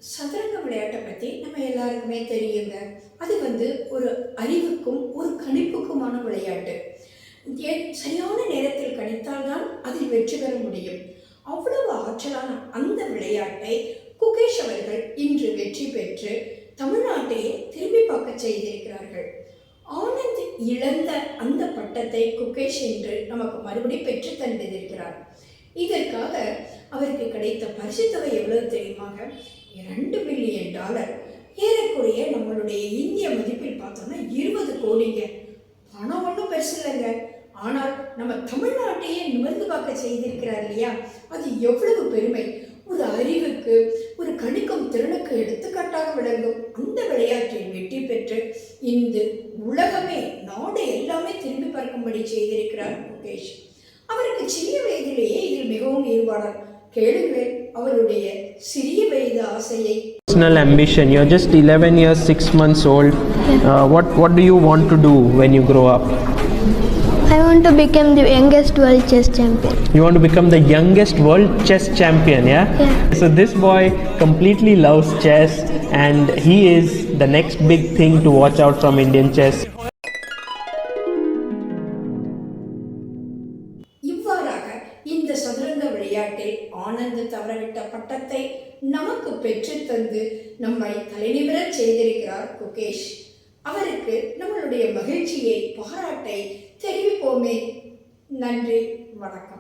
சதுரங்க விளையாட்டை பற்றி நம்ம எல்லாருக்குமே தெரியுங்க. அது ஒரு அறிவுக்கும் ஒரு கணிப்புக்குமான விளையாட்டு. சரியான நேரத்தில் கணித்தால்தான் அதில் வெற்றி பெற முடியும். அவ்வளவு ஆற்றலான அந்த விளையாட்டை குகேஷ் அவர்கள் இன்று வெற்றி பெற்று தமிழ்நாட்டையே திரும்பி பார்க்க செய்திருக்கிறார்கள். ஆனந்த் இழந்த அந்த பட்டத்தை குகேஷ் இன்று நமக்கு மறுபடியும் பெற்று தந்திருக்கிறார். இதற்காக அவருக்கு கிடைத்த பரிசு தொகை எவ்வளவு தெரியுமாங்க? $2 பில்லியன். ஏறக்குறைய நம்மளுடைய இந்திய மதிப்பில் பார்த்தோம்னா 20 கோடிங்க. பணம் ஒன்றும் பெருசு இல்லைங்க. ஆனால் நம்ம தமிழ்நாட்டையே நிமிர்ந்து பார்க்க செய்திருக்கிறார் இல்லையா? அது எவ்வளவு பெருமை! ஒரு அறிவுக்கு ஒரு கணிக்கும் திறனுக்கு எடுத்துக்காட்டாக விளங்கும் அந்த விளையாட்டில் வெற்றி பெற்று இந்த உலகமே நாடு எல்லாமே திரும்பி பார்க்கும்படி செய்திருக்கிறார் குகேஷ். அவருக்கு சிறிய வயதிலேயே இதில் மிகவும் ஈடுபாடு. கேளுங்கள் அவருடைய சிறிய வயது ஆசையை. Personal ambition. You're just 11 years 6 months old. What do you want to do when you grow up? I want to become the youngest world chess champion. You want to become the youngest world chess champion, yeah? Yeah. So this boy completely loves chess and he is the next big thing to watch out from Indian chess. இவ்வாறாக இந்த சதுரங்க விளையாட்டில் ஆனந்த் தவறவிட்ட பட்டத்தை நமக்கு பெற்று தந்து நம்மை தலைநிமிரச் செய்திருக்கிறார் குகேஷ். அவருக்கு நம்மளுடைய மகிழ்ச்சியை பாராட்டை தெரிவிப்போமே. நன்றி, வணக்கம்.